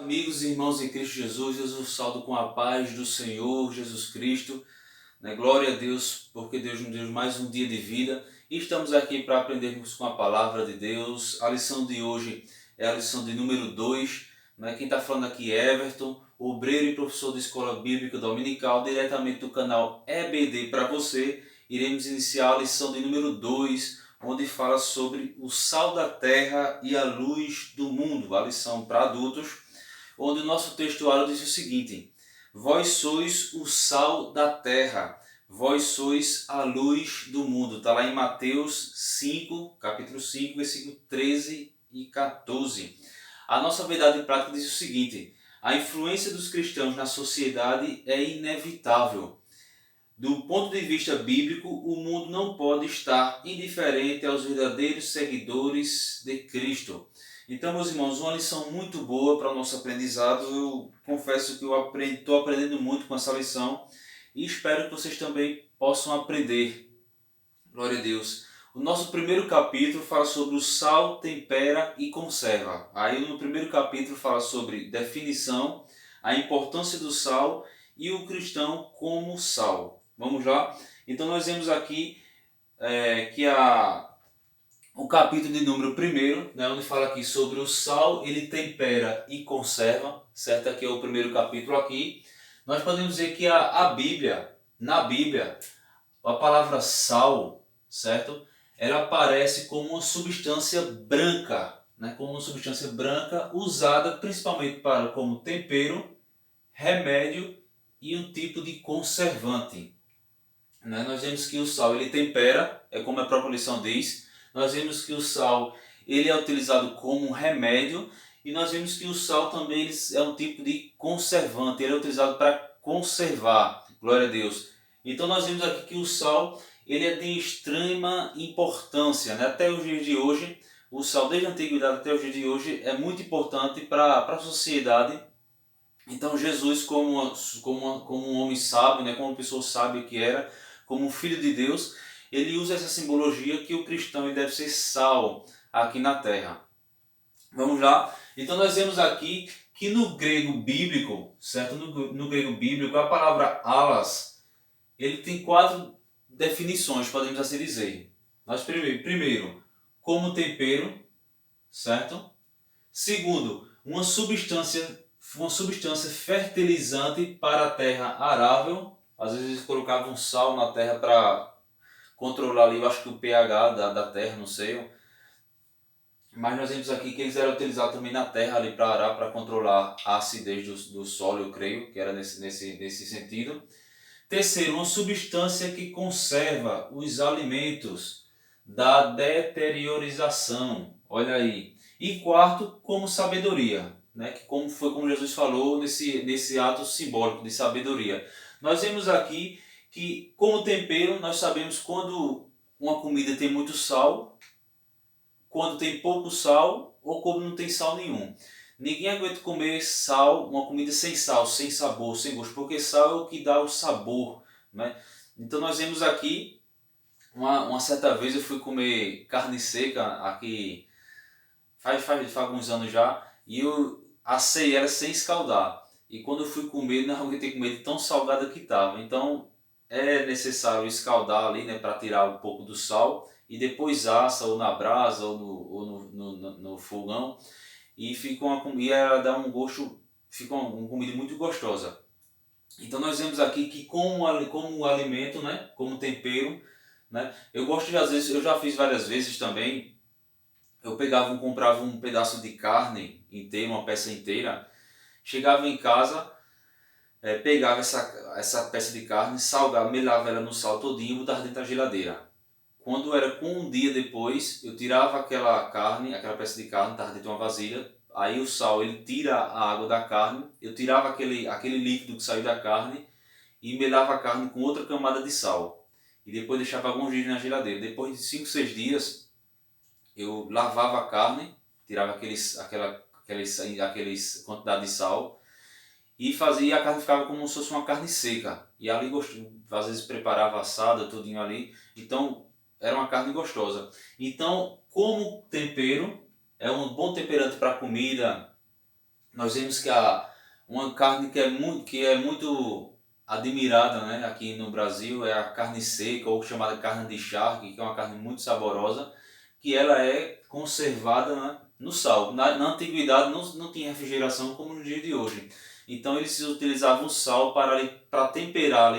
Amigos e irmãos em Cristo Jesus, eu os saúdo com a paz do Senhor Jesus Cristo. Glória a Deus, porque Deus nos deu mais um dia de vida. E estamos aqui para aprendermos com a palavra de Deus. A lição de hoje é a lição de número 2. Quem está falando aqui é Everton, obreiro e professor de Escola Bíblica Dominical, diretamente do canal EBD para você. Iremos iniciar a lição de número 2, onde fala sobre o sal da terra e a luz do mundo. A lição para adultos, onde o nosso textuário diz o seguinte: vós sois o sal da terra, vós sois a luz do mundo. Está lá em Mateus 5, capítulo 5, versículo 13 e 14. A nossa verdade prática diz o seguinte: a influência dos cristãos na sociedade é inevitável. Do ponto de vista bíblico, o mundo não pode estar indiferente aos verdadeiros seguidores de Cristo. Então, meus irmãos, uma lição muito boa para o nosso aprendizado. Eu confesso que eu estou aprendendo muito com essa lição e espero que vocês também possam aprender. Glória a Deus. O nosso primeiro capítulo fala sobre o sal, tempera e conserva. Aí no primeiro capítulo fala sobre definição, a importância do sal e o cristão como sal. Vamos lá? Então nós vemos aqui que o capítulo de número primeiro, onde fala aqui sobre o sal, ele tempera e conserva, certo? Aqui é o primeiro capítulo aqui. Nós podemos dizer que na Bíblia, a palavra sal, certo? Ela aparece como uma substância branca, como uma substância branca usada principalmente como tempero, remédio e um tipo de conservante. Nós vemos que o sal ele tempera, é como a própria lição diz. Nós vemos que o sal ele é utilizado como um remédio e nós vemos que o sal também é um tipo de conservante, ele é utilizado para conservar. Glória a Deus. Então nós vemos aqui que o sal ele é de extrema importância, Até os dias de hoje, o sal desde a antiguidade até os dias de hoje é muito importante para a sociedade. Então Jesus, como um homem sábio, como uma pessoa sábia que era, como um filho de Deus, ele usa essa simbologia que o cristão ele deve ser sal aqui na terra. Vamos lá? Então nós vemos aqui que no grego bíblico, certo? No grego bíblico, a palavra alas, ele tem 4 definições, podemos assim dizer. Nós primeiro, como tempero, certo? Segundo, uma substância fertilizante para a terra arável. Às vezes eles colocavam sal na terra para controlar ali, eu acho que o pH da terra, não sei. Mas nós vemos aqui que eles eram utilizados também na terra ali para arar, para controlar a acidez do solo, eu creio, que era nesse sentido. Terceiro, uma substância que conserva os alimentos da deteriorização. Olha aí. E quarto, como sabedoria, que como Jesus falou nesse ato simbólico de sabedoria. Nós vemos aqui que, como tempero, nós sabemos quando uma comida tem muito sal, quando tem pouco sal ou quando não tem sal nenhum. Ninguém aguenta comer sal, uma comida sem sal, sem sabor, sem gosto, porque sal é o que dá o sabor, Então nós vemos aqui, uma certa vez eu fui comer carne seca aqui, faz alguns anos já, e eu assei ela sem escaldar. E quando eu fui comer, não aguentei comer de tão salgada que estava. Então é necessário escaldar ali, para tirar um pouco do sal, e depois assa ou na brasa ou no fogão, e fica uma comida, dá um gosto, fica uma comida muito gostosa. Então nós vemos aqui que como alimento, como tempero, eu gosto de, às vezes, eu já fiz várias vezes também, eu comprava um pedaço de carne inteira, uma peça inteira, chegava em casa, pegava essa peça de carne, salgava, melava ela no sal todinho e botava dentro da geladeira. Quando era com um dia depois, eu tirava aquela peça de carne, estava dentro de uma vasilha, aí o sal ele tira a água da carne, eu tirava aquele líquido que saiu da carne e melava a carne com outra camada de sal. E depois deixava alguns dias na geladeira. Depois de 5, 6 dias, eu lavava a carne, tirava aqueles quantidade de sal e fazia, a carne ficava como se fosse uma carne seca. E ali, às vezes preparava assada, tudinho ali. Então, era uma carne gostosa. Então, como tempero, é um bom temperante para a comida, nós vemos que uma carne que é muito admirada, né, aqui no Brasil é a carne seca, ou chamada carne de charque, que é uma carne muito saborosa, que ela é conservada, né, no sal. Na antiguidade não tinha refrigeração como no dia de hoje. Então eles utilizavam o sal para temperar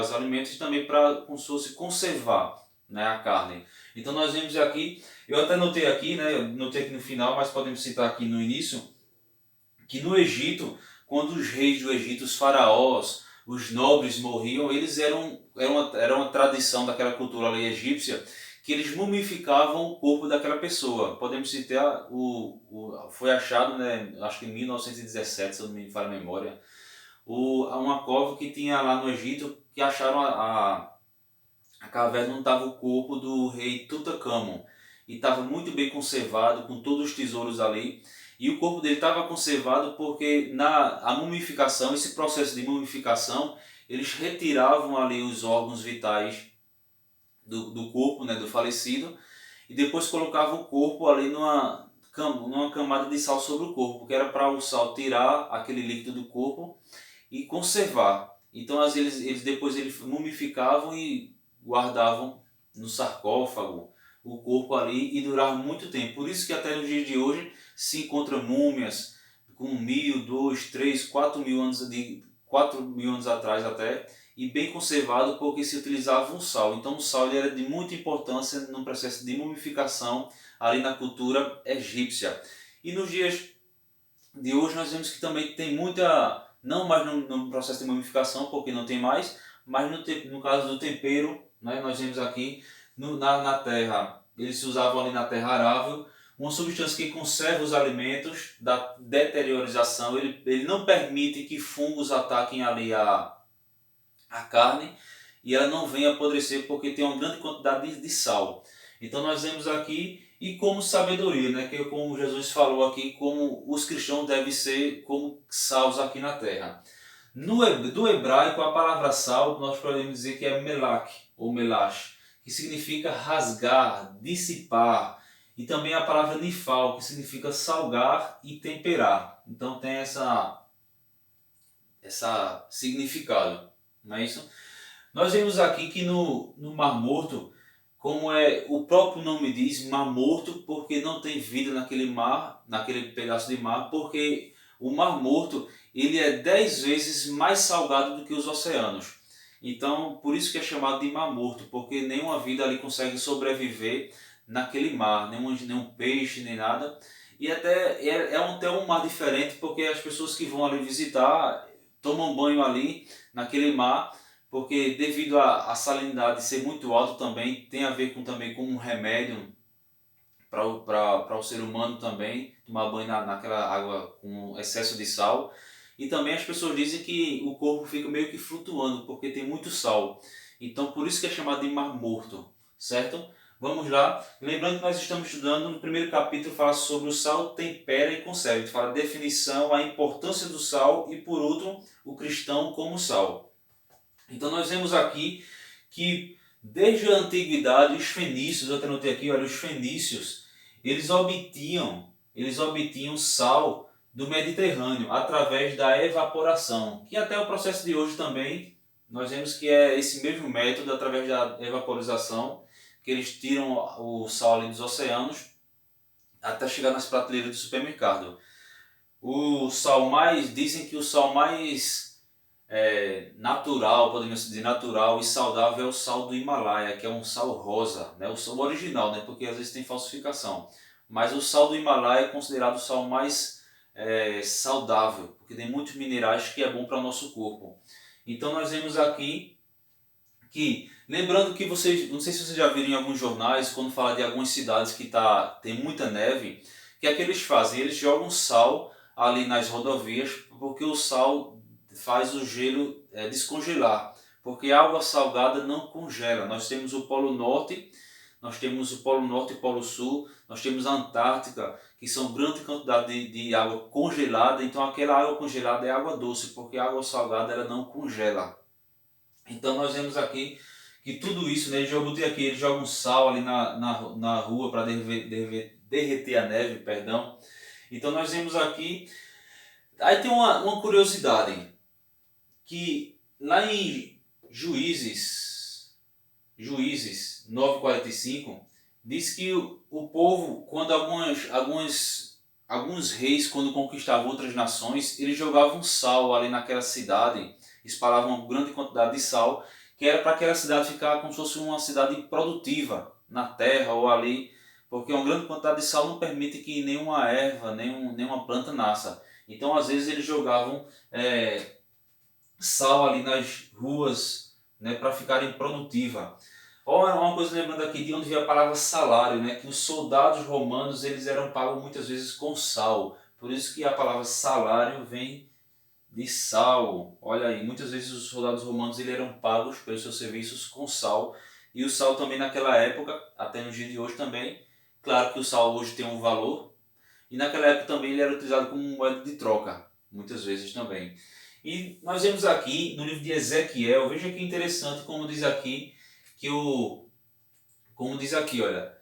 os alimentos e também para como se fosse conservar, né, a carne. Então nós vemos aqui, eu até notei aqui, né, notei aqui no final, mas podemos citar aqui no início, que no Egito, quando os reis do Egito, os faraós, os nobres morriam, eles era uma tradição daquela cultura ali egípcia, que eles mumificavam o corpo daquela pessoa. Podemos citar, foi achado, né, acho que em 1917, se eu não me falha a memória, uma cova que tinha lá no Egito, que acharam a caverna onde estava o corpo do rei Tutankhamon. E estava muito bem conservado, com todos os tesouros ali. E o corpo dele estava conservado porque a mumificação, esse processo de mumificação, eles retiravam ali os órgãos vitais do corpo, né, do falecido, e depois colocavam o corpo ali numa camada de sal sobre o corpo, que era para o sal tirar aquele líquido do corpo e conservar. Então eles mumificavam e guardavam no sarcófago o corpo ali e durava muito tempo. Por isso que até nos dias de hoje se encontra múmias com 1000, 2, 3, 4 mil anos atrás até, e bem conservado porque se utilizava um sal. Então o sal ele era de muita importância no processo de mumificação ali na cultura egípcia. E nos dias de hoje nós vemos que também tem muita, não mais no processo de mumificação, porque não tem mais, mas no caso do tempero, né, nós vemos aqui na terra, eles usavam ali na terra arável, uma substância que conserva os alimentos da deteriorização, ele não permite que fungos ataquem ali a carne e ela não venha apodrecer porque tem uma grande quantidade de sal. Então nós vemos aqui, e como sabedoria, né, que é como Jesus falou aqui, como os cristãos devem ser como salos aqui na terra. Do hebraico, a palavra sal, nós podemos dizer que é melach, ou melash, que significa rasgar, dissipar. E também a palavra nifal, que significa salgar e temperar. Então tem essa significado, não é isso? Nós vemos aqui que no Mar Morto, como é o próprio nome diz, Mar Morto, porque não tem vida naquele mar, naquele pedaço de mar, porque o Mar Morto ele é 10 vezes mais salgado do que os oceanos. Então, por isso que é chamado de Mar Morto, porque nenhuma vida ali consegue sobreviver naquele mar, nenhum peixe, nem nada. E até até um mar diferente, porque as pessoas que vão ali visitar tomam banho ali naquele mar, porque devido à salinidade ser muito alta também, tem a ver também com um remédio para o ser humano também, tomar banho naquela água com excesso de sal. E também as pessoas dizem que o corpo fica meio que flutuando, porque tem muito sal. Então por isso que é chamado de Mar Morto, certo? Vamos lá. Lembrando que nós estamos estudando, no primeiro capítulo fala sobre o sal, tempera e conserva. Fala a definição, a importância do sal e por último, o cristão como sal. Então nós vemos aqui que desde a antiguidade os fenícios, eu até notei aqui, olha, os fenícios, eles obtinham sal do Mediterrâneo através da evaporação, que até o processo de hoje também nós vemos que é esse mesmo método através da evaporização, que eles tiram o sal ali dos oceanos até chegar nas prateleiras do supermercado. Dizem que o sal mais natural, podemos dizer natural e saudável é o sal do Himalaia, que é um sal rosa, né? O sal original, né? Porque às vezes tem falsificação. Mas o sal do Himalaia é considerado o sal mais saudável, porque tem muitos minerais que é bom para o nosso corpo. Então nós vemos aqui que, lembrando que vocês, não sei se vocês já viram em alguns jornais, quando fala de algumas cidades que tem muita neve, que é que eles fazem? Eles jogam sal ali nas rodovias, porque o sal faz o gelo descongelar, porque a água salgada não congela. Nós temos o Polo Norte, e o Polo Sul, nós temos a Antártica, que são grande quantidade de água congelada, então aquela água congelada é água doce, porque a água salgada ela não congela. Então nós vemos aqui que tudo isso, né, eu botei aqui, eles jogam sal ali na rua para derreter a neve, perdão. Então nós vemos aqui Aí tem uma curiosidade, que lá em Juízes 9:45, diz que o povo, quando alguns reis, quando conquistavam outras nações, eles jogavam sal ali naquela cidade, espalhavam uma grande quantidade de sal, que era para aquela cidade ficar como se fosse uma cidade produtiva na terra ou ali, porque uma grande quantidade de sal não permite que nenhuma erva, nenhuma planta nasça. Então, às vezes, eles jogavam sal ali nas ruas, né, para ficarem produtivas. Olha, uma coisa lembrando aqui de onde veio a palavra salário, né, que os soldados romanos eles eram pagos muitas vezes com sal. Por isso que a palavra salário vem de sal. Olha aí, muitas vezes os soldados romanos eles eram pagos pelos seus serviços com sal. E o sal também naquela época, até no dia de hoje também, claro que o sal hoje tem um valor, e naquela época também ele era utilizado como moeda de troca, muitas vezes também. E nós vemos aqui no livro de Ezequiel, veja que interessante como diz aqui, como diz aqui, olha,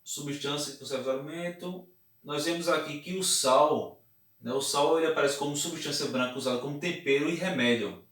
substância que conserva o alimento, nós vemos aqui que o sal, né, o sal ele aparece como substância branca usada como tempero e remédio.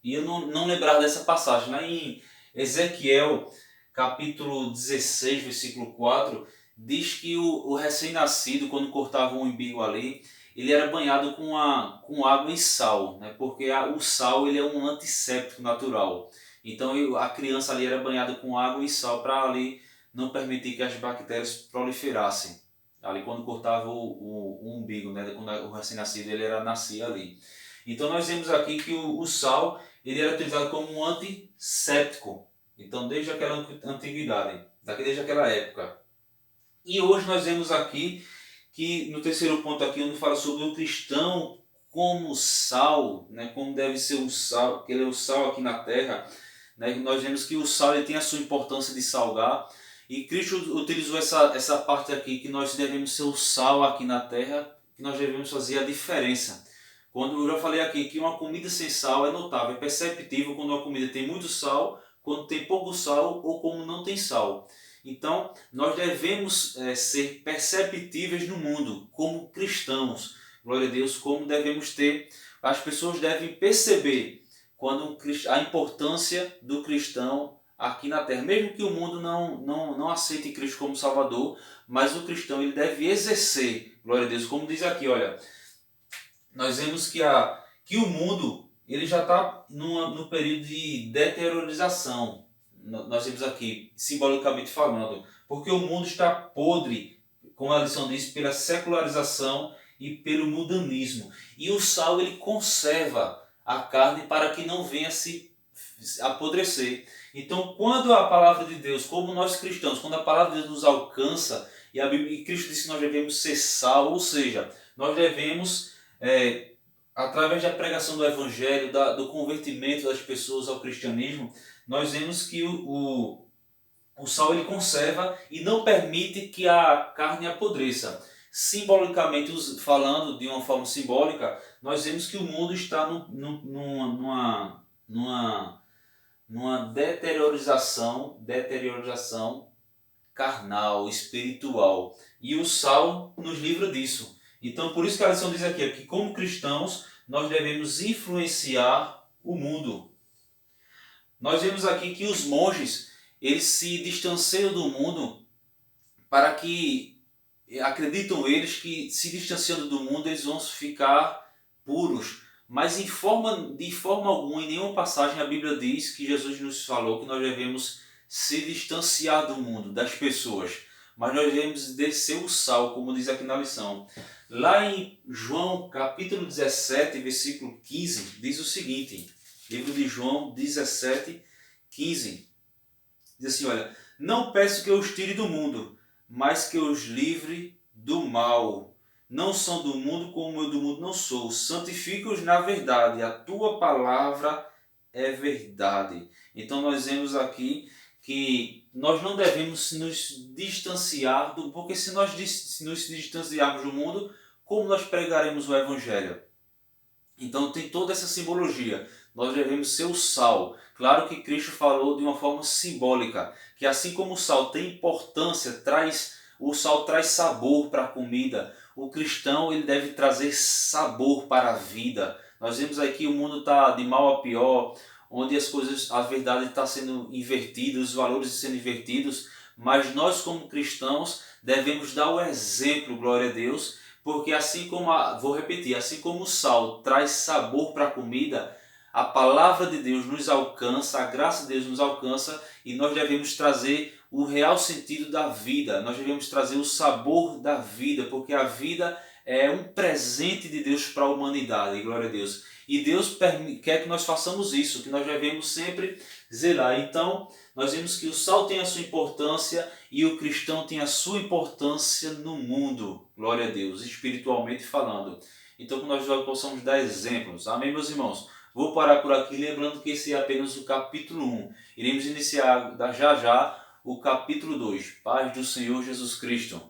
E eu não lembrava dessa passagem, lá em Ezequiel capítulo 16, versículo 4, diz que o recém-nascido, quando cortava o umbigo ali, ele era banhado com água e sal, né? Porque o sal ele é um antisséptico natural. Então a criança ali era banhada com água e sal para ali não permitir que as bactérias proliferassem. Ali quando cortava o umbigo, né? Quando o recém-nascido ele nascia ali. Então nós vemos aqui que o sal ele era utilizado como um antisséptico. Então desde aquela antiguidade, desde aquela época. E hoje nós vemos aqui que no terceiro ponto aqui onde fala sobre o cristão como sal, né, como deve ser o sal, que ele é o sal aqui na terra, né, nós vemos que o sal ele tem a sua importância de salgar, e Cristo utilizou essa parte aqui que nós devemos ser o sal aqui na terra, que nós devemos fazer a diferença. Quando eu já falei aqui que uma comida sem sal é notável, é perceptível quando uma comida tem muito sal, quando tem pouco sal ou como não tem sal. Então, nós devemos ser perceptíveis no mundo, como cristãos. Glória a Deus, como devemos ter. As pessoas devem perceber quando a importância do cristão aqui na terra. Mesmo que o mundo não aceite Cristo como Salvador, mas o cristão ele deve exercer, glória a Deus, como diz aqui, olha, nós vemos que o mundo ele já está no período de deteriorização. Nós vemos aqui, simbolicamente falando, porque o mundo está podre, como a lição diz, pela secularização e pelo mundanismo. E o sal ele conserva a carne para que não venha se apodrecer. Então, quando a palavra de Deus, como nós cristãos, quando a palavra de Deus nos alcança, e Cristo disse que nós devemos ser sal, ou seja, nós devemos através da pregação do Evangelho, do convertimento das pessoas ao cristianismo, nós vemos que o sal ele conserva e não permite que a carne apodreça. Simbolicamente falando, de uma forma simbólica, nós vemos que o mundo está numa deteriorização carnal, espiritual. E o sal nos livra disso. Então, por isso que a lição diz aqui, que como cristãos, nós devemos influenciar o mundo. Nós vemos aqui que os monges, eles se distanciam do mundo para que, acreditam eles que se distanciando do mundo, eles vão ficar puros. Mas de forma alguma, em nenhuma passagem, a Bíblia diz que Jesus nos falou que nós devemos se distanciar do mundo, das pessoas. Mas nós devemos descer o sal, como diz aqui na lição. Lá em João capítulo 17, versículo 15, diz o seguinte, livro de João 17, 15, diz assim, olha, não peço que eu os tire do mundo, mas que eu os livre do mal. Não são do mundo como eu do mundo não sou. Santifica-os na verdade, a tua palavra é verdade. Então nós vemos aqui que nós não devemos nos distanciar do, porque se nós nos distanciarmos do mundo, como nós pregaremos o Evangelho? Então tem toda essa simbologia. Nós devemos ser o sal. Claro que Cristo falou de uma forma simbólica, que assim como o sal tem importância, o sal traz sabor para a comida, o cristão ele deve trazer sabor para a vida. Nós vemos aqui que o mundo está de mal a pior, onde as coisas, a verdade está sendo invertida, os valores sendo invertidos, mas nós como cristãos devemos dar o exemplo, glória a Deus, porque assim como, vou repetir, assim como o sal traz sabor para a comida, a palavra de Deus nos alcança, a graça de Deus nos alcança e nós devemos trazer o real sentido da vida, nós devemos trazer o sabor da vida, porque a vida é um presente de Deus para a humanidade, glória a Deus. E Deus quer que nós façamos isso, que nós devemos sempre zelar. Então, nós vemos que o sal tem a sua importância e o cristão tem a sua importância no mundo, glória a Deus, espiritualmente falando. Então, que nós possamos dar exemplos. Amém, meus irmãos? Vou parar por aqui, lembrando que esse é apenas o capítulo 1. Iremos iniciar já já o capítulo 2. Paz do Senhor Jesus Cristo.